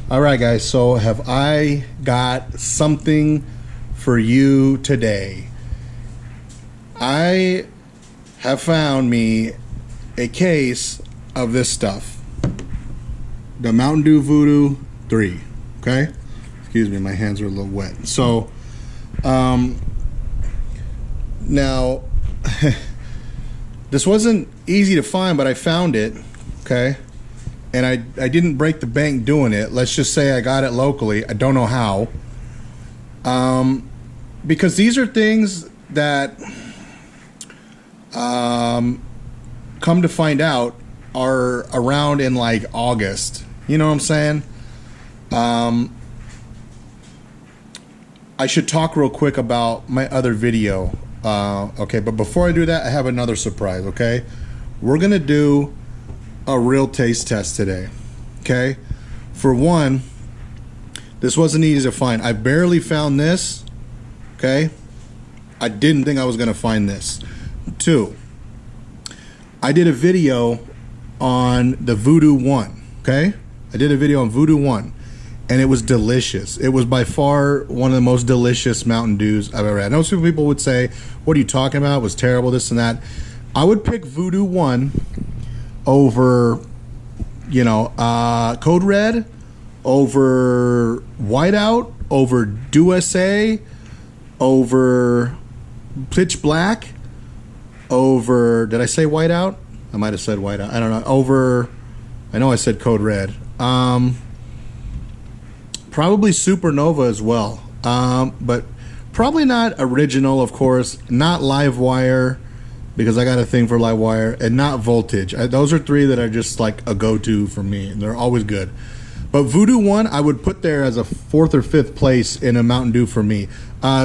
All right, guys, so have I got something for you today? I have found me a case of this stuff, the Mountain Dew VooDew 3. Okay, excuse me, my hands are a little wet. So now this wasn't easy to find, but I found it. Okay, and I didn't break the bank doing it. Let's just say I got it locally. I don't know how, because these are things that come to find out are around in like August. You know what I'm saying? I should talk real quick about my other video. Okay, but before I do that, I have another surprise. Okay, we're gonna do a real taste test today. Okay, for one, this wasn't easy to find. I barely found this. Okay, I didn't think I was gonna find this. Two, I did a video on the VooDew 1. Okay, I did a video on VooDew 1, and it was delicious. It was by far one of the most delicious Mountain Dews I've ever had. I know some people would say, what are you talking about? It was terrible, this and that. I would pick VooDew 1 over, you know, Code Red, over Whiteout, over Dew SA, over Pitch Black, over, did I say Whiteout? I might have said Whiteout. I don't know. Over, I know I said Code Red. Probably Supernova as well. But probably not Original, of course. Not Livewire, because I got a thing for Livewire, and not Voltage. Those are three that are just like a go-to for me, and they're always good. But VooDew 1, I would put there as a 4th or 5th place in a Mountain Dew for me.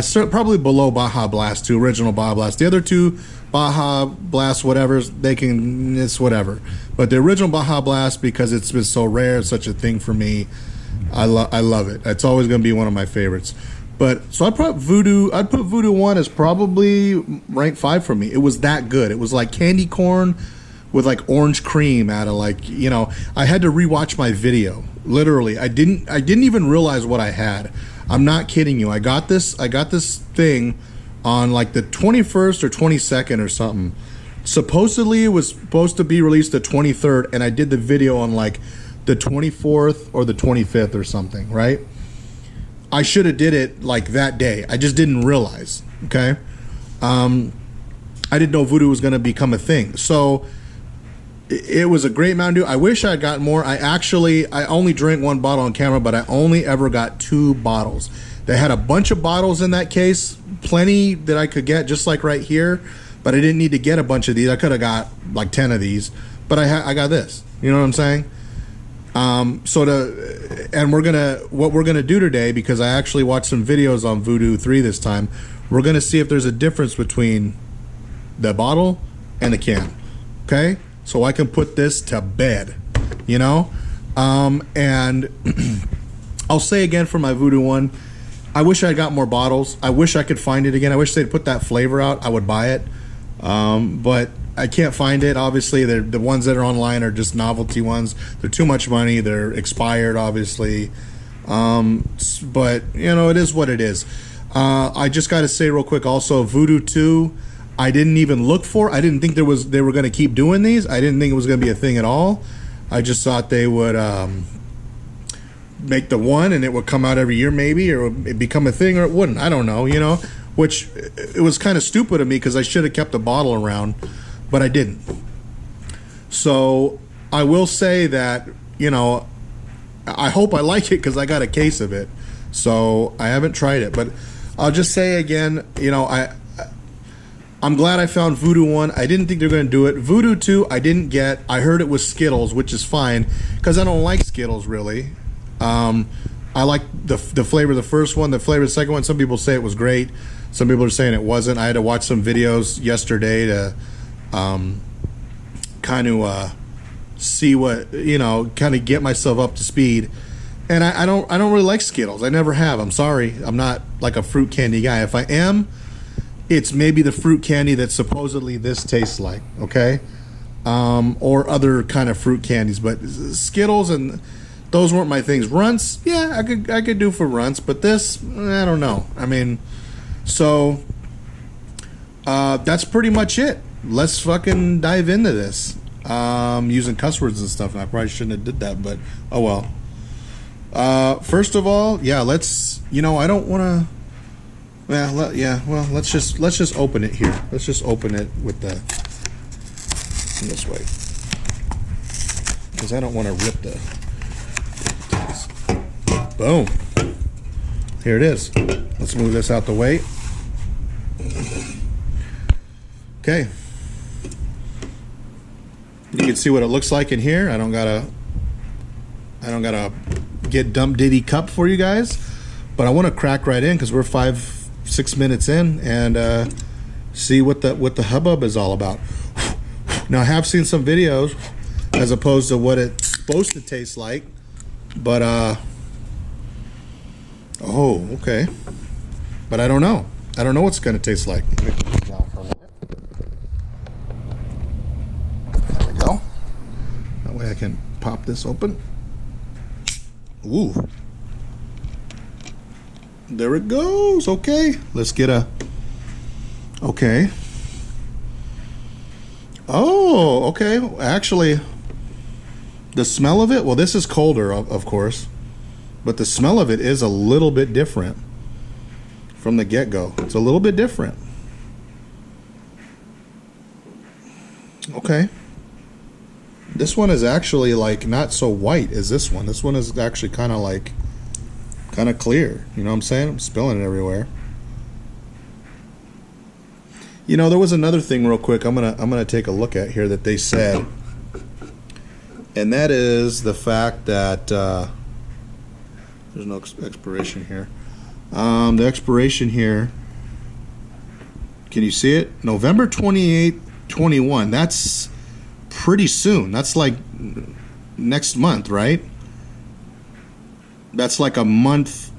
So probably below Baja Blast 2, original Baja Blast. The other two, Baja Blast, whatever, they can, it's whatever. But the original Baja Blast, because it's been so rare, it's such a thing for me. I love it. It's always going to be one of my favorites. But so I'd put VooDew 1 as probably rank 5 for me. It was that good. It was like candy corn with like orange cream out of, like, you know, I had to rewatch my video. Literally, I didn't even realize what I had. I'm not kidding you. I got this thing on like the 21st or 22nd or something. Supposedly it was supposed to be released the 23rd, and I did the video on like the 24th or the 25th or something, right? I should have did it like that day. I just didn't realize. Okay, I didn't know VooDew was going to become a thing. So it was a great Mountain Dew. I wish I had gotten more. I only drank one bottle on camera, but I only ever got 2 bottles. They had a bunch of bottles in that case, plenty that I could get, just like right here. But I didn't need to get a bunch of these. I could have got like 10 of these, but I got this. You know what I'm saying? What we're gonna do today, because I actually watched some videos on VooDew 3 this time, we're gonna see if there's a difference between the bottle and the can. Okay, so I can put this to bed, you know. And I'll say again for my VooDew 1, I wish I got more bottles. I wish I could find it again. I wish they'd put that flavor out. I would buy it, but I can't find it. Obviously, the ones that are online are just novelty ones. They're too much money. They're expired, obviously. But, you know, it is what it is. I just got to say real quick also, VooDew 2, I didn't even look for. I didn't think they were going to keep doing these. I didn't think it was going to be a thing at all. I just thought they would make the one and it would come out every year maybe, or it become a thing, or it wouldn't. I don't know, you know, which it was kind of stupid of me, because I should have kept the bottle around. But I didn't. So I will say that, you know, I hope I like it, because I got a case of it. So I haven't tried it. But I'll just say again, you know, I'm glad I found VooDew 1. I didn't think they were going to do it. VooDew 2, I didn't get. I heard it was Skittles, which is fine, because I don't like Skittles really. I like the flavor of the first one, the flavor of the second one. Some people say it was great. Some people are saying it wasn't. I had to watch some videos yesterday to kind of see what, you know, kind of get myself up to speed. And I don't really like Skittles. I never have. I'm sorry. I'm not like a fruit candy guy. If I am, it's maybe the fruit candy that supposedly this tastes like, okay? Or other kind of fruit candies. But Skittles, and those weren't my things. Runts, yeah, I could do for runts, but this, I don't know. I mean, so that's pretty much it. Let's fucking dive into this. Using cuss words and stuff, and I probably shouldn't have did that, but oh well. First of all, yeah, let's. You know, I don't want to. Well, let's just open it here. Let's just open it with the this way, because I don't want to rip the. Boom. Here it is. Let's move this out the way. Okay. You can see what it looks like in here. I don't gotta get dumb ditty cup for you guys, but I want to crack right in because we're 5-6 minutes in and see what the hubbub is all about. Now I have seen some videos as opposed to what it's supposed to taste like, but oh, okay. But I don't know. I don't know what it's going to taste like. There we go. That way I can pop this open. Ooh. There it goes. Okay. Let's get a... Okay. Oh, okay. Actually, the smell of it... Well, this is colder, of course. But the smell of it is a little bit different from the get-go. It's a little bit different. Okay. This one is actually like not so white as this one. This one is actually kind of clear. You know what I'm saying? I'm spilling it everywhere. You know, there was another thing real quick I'm gonna take a look at here that they said. And that is the fact that there's no expiration here. The expiration here, can you see it? November 28th, 21. That's pretty soon. That's like next month, right? That's like a month,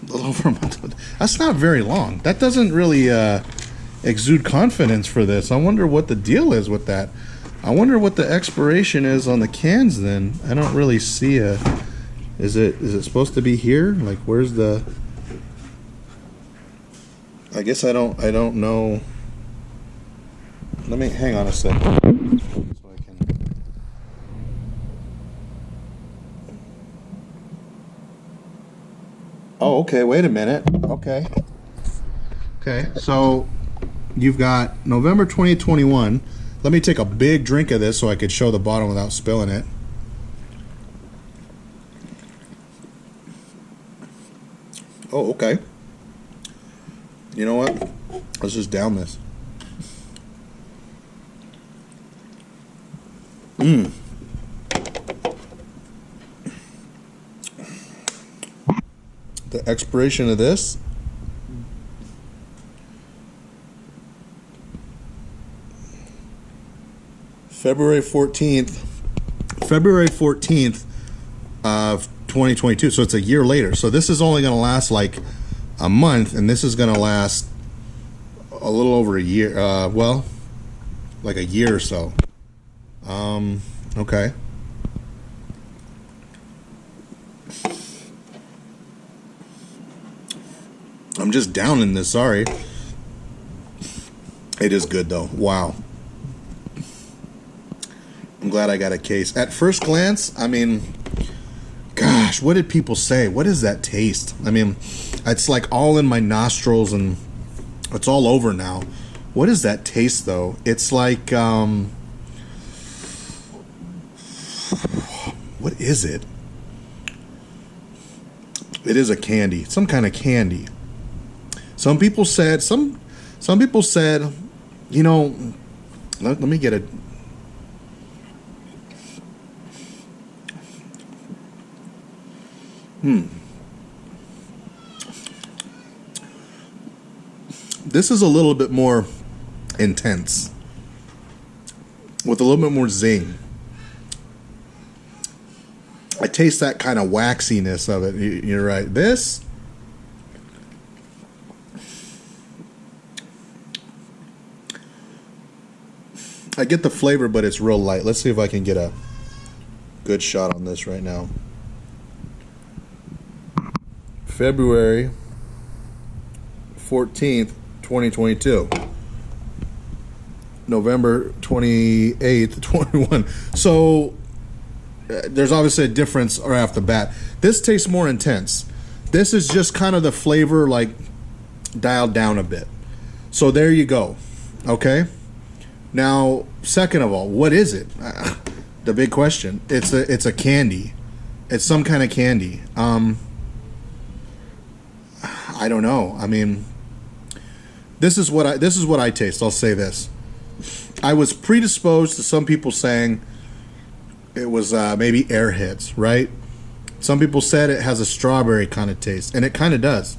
a little over a month. That's not very long. That doesn't really exude confidence for this. I wonder what the deal is with that. I wonder what the expiration is on the cans then. I don't really see a... Is it supposed to be here? Like, where's the... I guess I don't know. Let me hang on a second. So I can... Oh, okay, wait a minute. Okay. Okay, so you've got November 2021. Let me take a big drink of this so I could show the bottom without spilling it. Oh, okay. You know what? Let's just down this. The expiration of this. February 14th of 2022, so it's a year later. So this is only going to last like a month, and this is going to last a little over a year. Well, like a year or so. Okay. I'm just down in this. Sorry. It is good though. Wow. I'm glad I got a case. At first glance, I mean, gosh, what did people say? What is that taste? I mean, it's like all in my nostrils and it's all over now. What is that taste though? It's like, what is it? It is a candy, some kind of candy. Some people said, you know, let me get a... This is a little bit more intense, with a little bit more zing. I taste that kind of waxiness of it. You're right. This, I get the flavor, but it's real light. Let's see if I can get a good shot on this right now. February 14th, 2022. November 28th, 21. So there's obviously a difference right off the bat. This tastes more intense. This is just kind of the flavor like dialed down a bit. So there you go. Okay. Now, second of all, what is it? The big question. It's a candy. It's some kind of candy. I don't know. I mean, this is what I taste. I'll say this. I was predisposed to some people saying it was maybe Airheads, right? Some people said it has a strawberry kind of taste, and it kind of does.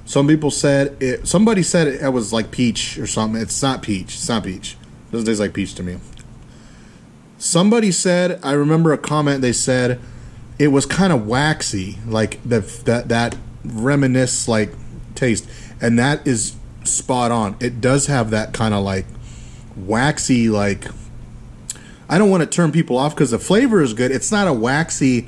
Some people said it. Somebody said it was like peach or something. It's not peach. It's not peach. It doesn't taste like peach to me. Somebody said, I remember a comment. They said it was kind of waxy, like that reminisce like taste, and that is spot on. It does have that kind of like waxy, like, I don't want to turn people off because the flavor is good. It's not a waxy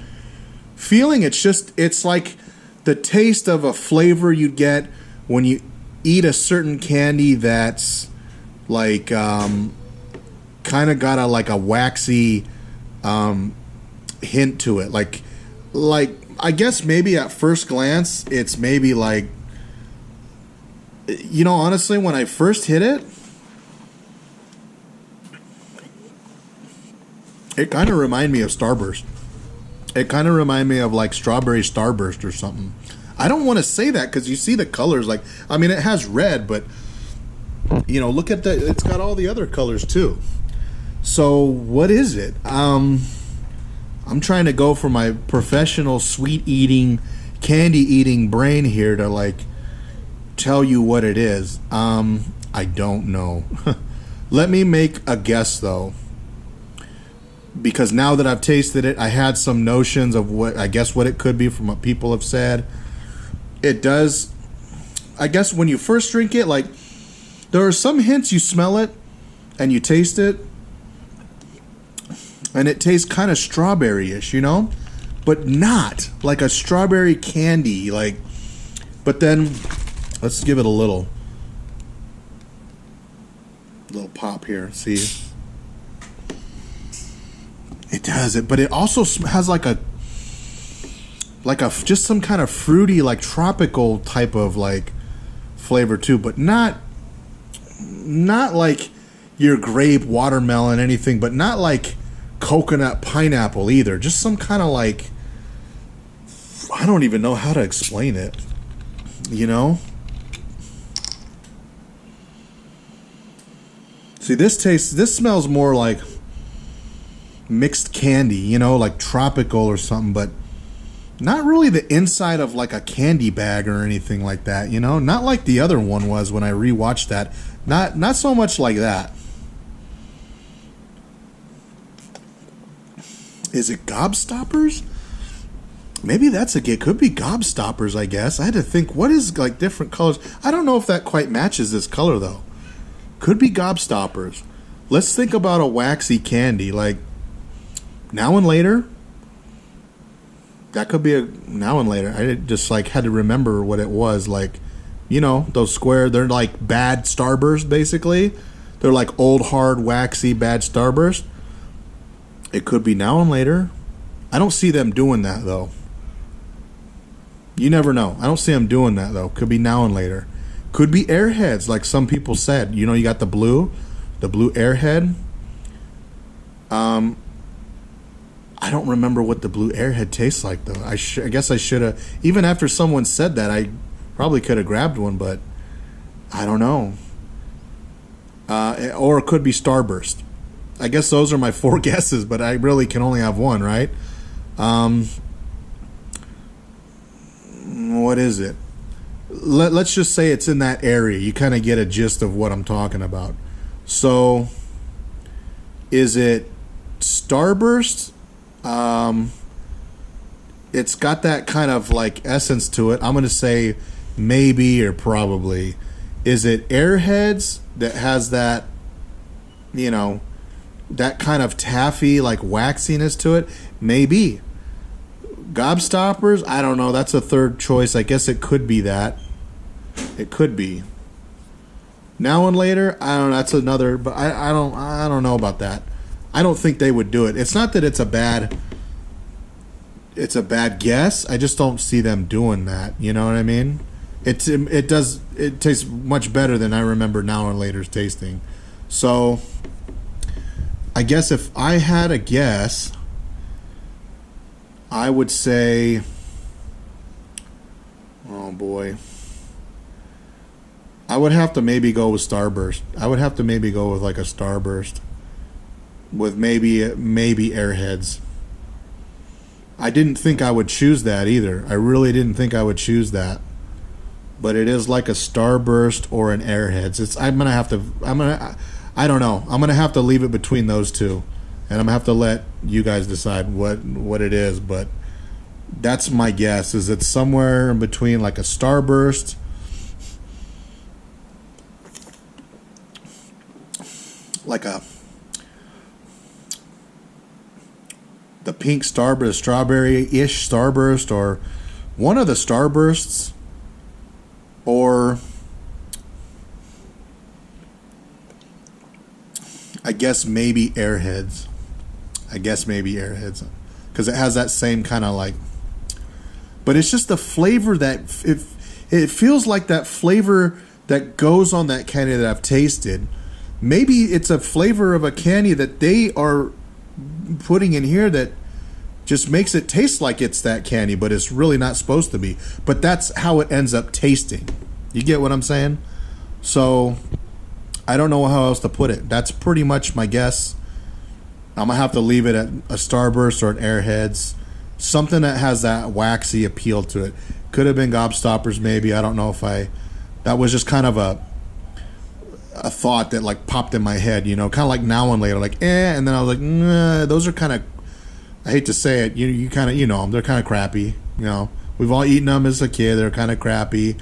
feeling. It's like the taste of a flavor you'd get when you eat a certain candy that's like kind of got a waxy hint to it. Like I guess maybe at first glance it's maybe like, you know, honestly, when I first hit it, it kind of reminded me of Starburst. It kind of reminded me of like strawberry Starburst or something. I don't want to say that because you see the colors. Like, I mean, it has red, but you know, look at the. It's got all the other colors too. So what is it? I'm trying to go for my professional sweet eating, candy eating brain here to like tell you what it is. I don't know. Let me make a guess though. Because now that I've tasted it, I had some notions of what it could be from what people have said. It does, I guess when you first drink it, like, there are some hints. You smell it and you taste it and it tastes kind of strawberry-ish, you know, but not like a strawberry candy, like. But then let's give it a little pop here. See, it does it, but it also has like a just some kind of fruity, like tropical type of like flavor too, but not like your grape, watermelon, anything, but not like coconut, pineapple either. Just some kind of like, I don't even know how to explain it, you know? See, this smells more like mixed candy, you know, like tropical or something, but not really the inside of like a candy bag or anything like that, you know? Not like the other one was when I rewatched that. Not so much like that. Is it Gobstoppers? Maybe that's it could be Gobstoppers, I guess. I had to think, what is like different colors? I don't know if that quite matches this color though. Could be Gobstoppers. Let's think about a waxy candy like Now and Later. That could be a Now and Later. I just like had to remember what it was, like, you know, those square, they're like bad Starburst basically. They're like old hard waxy bad Starburst. It could be Now and Later. I don't see them doing that though. You never know. I don't see them doing that though. Could be Now and Later. Could be Airheads, like some people said. You know, you got the blue Airhead. I don't remember what the blue Airhead tastes like though. I guess I should have. Even after someone said that, I probably could have grabbed one, but I don't know. Or it could be Starburst. I guess those are my 4 guesses, but I really can only have one, right? What is it? Let's just say it's in that area. You kind of get a gist of what I'm talking about. So, is it Starburst? It's got that kind of like essence to it. I'm going to say maybe or probably. Is it Airheads that has that, you know, that kind of taffy, like waxiness to it? Maybe. Gobstoppers, I don't know. That's a third choice. I guess it could be that. It could be. Now and later, I don't know. That's another, but I don't know about that. I don't think they would do it. It's not that it's a bad guess. I just don't see them doing that. You know what I mean? It tastes much better than I remember Now and Later's tasting. So I guess if I had a guess, I would say, oh boy, I would have to maybe go with Starburst. I would have to maybe go with like a Starburst with maybe Airheads. I didn't think I would choose that either. I really didn't think I would choose that. But it is like a Starburst or an Airheads. I don't know. I'm going to have to leave it between those two. And I'm going to have to let you guys decide what it is. But that's my guess, is it's somewhere in between like a Starburst, like the pink Starburst, strawberry-ish Starburst, or one of the Starbursts, or I guess maybe Airheads. Because it has that same kind of like, but it's just the flavor that it feels like that flavor that goes on that candy that I've tasted. Maybe it's a flavor of a candy that they are putting in here that just makes it taste like it's that candy, but it's really not supposed to be. But that's how it ends up tasting. You get what I'm saying? So I don't know how else to put it. That's pretty much my guess. I'm going to have to leave it at a Starburst or an Airheads. Something that has that waxy appeal to it. Could have been Gobstoppers maybe. I don't know if that was just kind of a thought that like popped in my head, you know, kind of like Now and Later, like and then I was like, nah, those are kind of, I hate to say it, you kind of, you know, they're kind of crappy, you know. We've all eaten them as a kid. They're kind of crappy,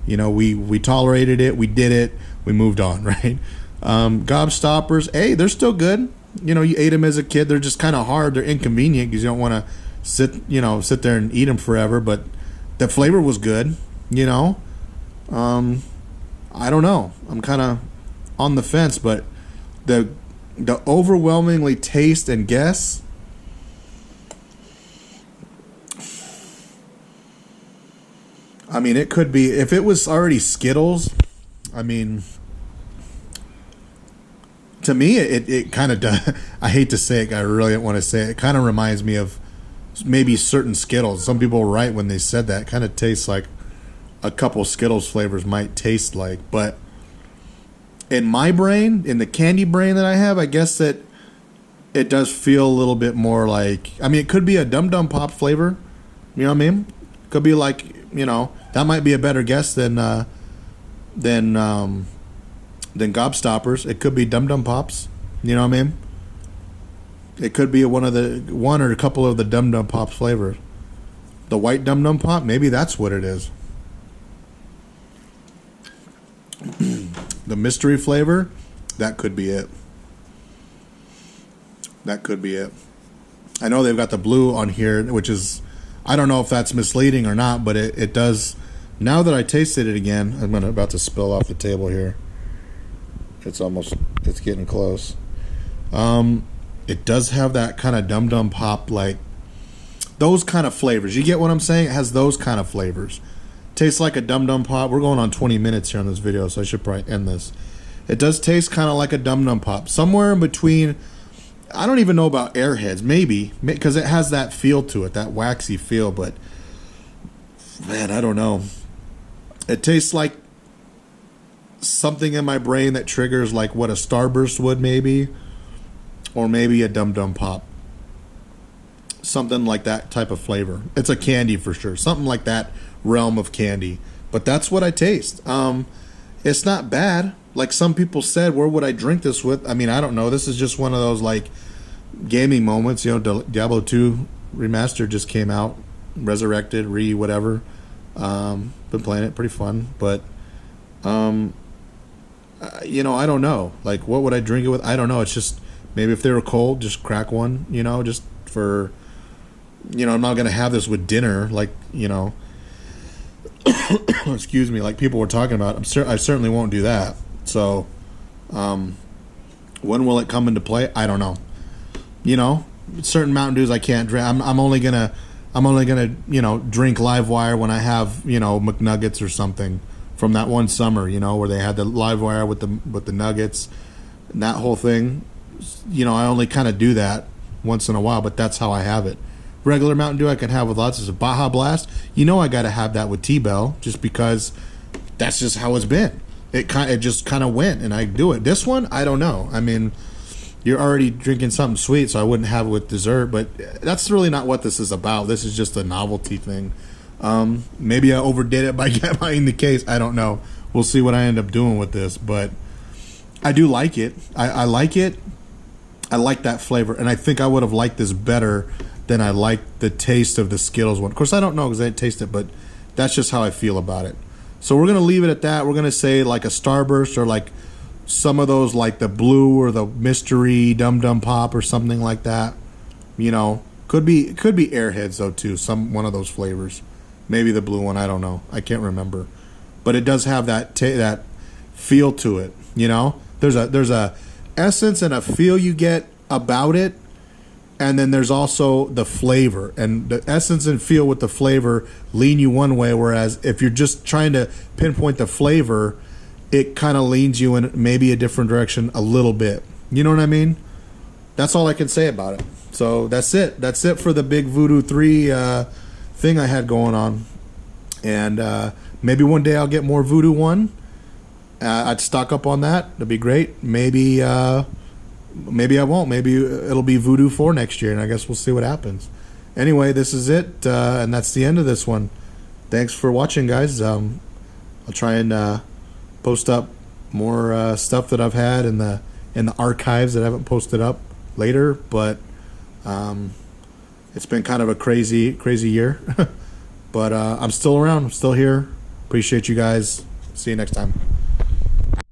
you know. We tolerated it, we did it, we moved on, right? Gobstoppers, hey, they're still good. You know, you ate them as a kid. They're just kind of hard. They're inconvenient because you don't want to sit there and eat them forever. But the flavor was good, you know. I don't know. I'm kind of on the fence, but the overwhelmingly taste and guess, I mean, it could be, if it was already Skittles, I mean, to me, it kind of does. I hate to say it, I really don't want to say it. It kind of reminds me of maybe certain Skittles. Some people were right when they said that. It kind of tastes like a couple Skittles flavors might taste like. But in my brain, in the candy brain that I have, I guess that it does feel a little bit more like, I mean, it could be a Dum Dum Pop flavor. You know what I mean? Could be like, you know, that might be a better guess than Gobstoppers. It could be Dum Dum Pops. You know what I mean? It could be one or a couple of the Dum Dum Pop flavors. The white Dum Dum Pop, maybe that's what it is. The mystery flavor, that could be it. That could be it. I know they've got the blue on here, which is, I don't know if that's misleading or not, but it does. Now that I tasted it again, I'm about to spill off the table here. It's getting close. It does have that kind of Dum Dum Pop, like those kind of flavors. You get what I'm saying? It has those kind of flavors. Tastes like a Dum Dum Pop. We're going on 20 minutes here on this video, so I should probably end this. It does taste kind of like a Dum Dum Pop. Somewhere in between, I don't even know about Airheads, maybe, because it has that feel to it, that waxy feel, but man, I don't know. It tastes like something in my brain that triggers like what a Starburst would maybe, or maybe a Dum Dum Pop. Something like that type of flavor. It's a candy for sure. Something like that realm of candy. But that's what I taste. It's not bad. Like some people said, where would I drink this with? I mean, I don't know. This is just one of those like gaming moments. You know, Diablo 2 Remastered just came out. Resurrected, whatever. Been playing it. Pretty fun. But, you know, I don't know. Like, what would I drink it with? I don't know. It's just, maybe if they were cold, just crack one, you know, just for you know, I'm not going to have this with dinner, like, you know, excuse me, like people were talking about. I certainly won't do that. So, when will it come into play? I don't know. You know, certain Mountain Dews I can't drink. I'm only gonna, you know, drink Live Wire when I have, you know, McNuggets or something from that one summer, you know, where they had the Live Wire with the nuggets and that whole thing. You know, I only kind of do that once in a while, but that's how I have it. Regular Mountain Dew I can have with lots of Baja Blast. You know, I got to have that with T-Bell just because that's just how it's been. It just kind of went, and I do it. This one, I don't know. I mean, you're already drinking something sweet, so I wouldn't have it with dessert. But that's really not what this is about. This is just a novelty thing. Maybe I overdid it by buying the case. I don't know. We'll see what I end up doing with this, but I do like it. I like it. I like that flavor, and I think I would have liked this better than I liked the taste of the Skittles one. Of course, I don't know because I didn't taste it, but that's just how I feel about it. So we're going to leave it at that. We're going to say like a Starburst or like some of those like the blue or the mystery Dum Dum Pop or something like that. You know, could be Airheads though too, one of those flavors. Maybe the blue one, I don't know. I can't remember. But it does have that that feel to it, you know? There's a essence and a feel you get about it. And then there's also the flavor, and the essence and feel with the flavor lean you one way, whereas if you're just trying to pinpoint the flavor, it kind of leans you in maybe a different direction a little bit. You know what I mean? That's all I can say about it. So that's it. That's it for the big VooDew 3 thing I had going on. And maybe one day I'll get more VooDew 1. I'd stock up on that. That'd be great. Maybe I won't. Maybe it'll be VooDew 4 next year, and I guess we'll see what happens. Anyway, this is it, and that's the end of this one. Thanks for watching, guys. I'll try and post up more stuff that I've had in the archives that I haven't posted up later, but it's been kind of a crazy year. But I'm still around. I'm still here. Appreciate you guys. See you next time.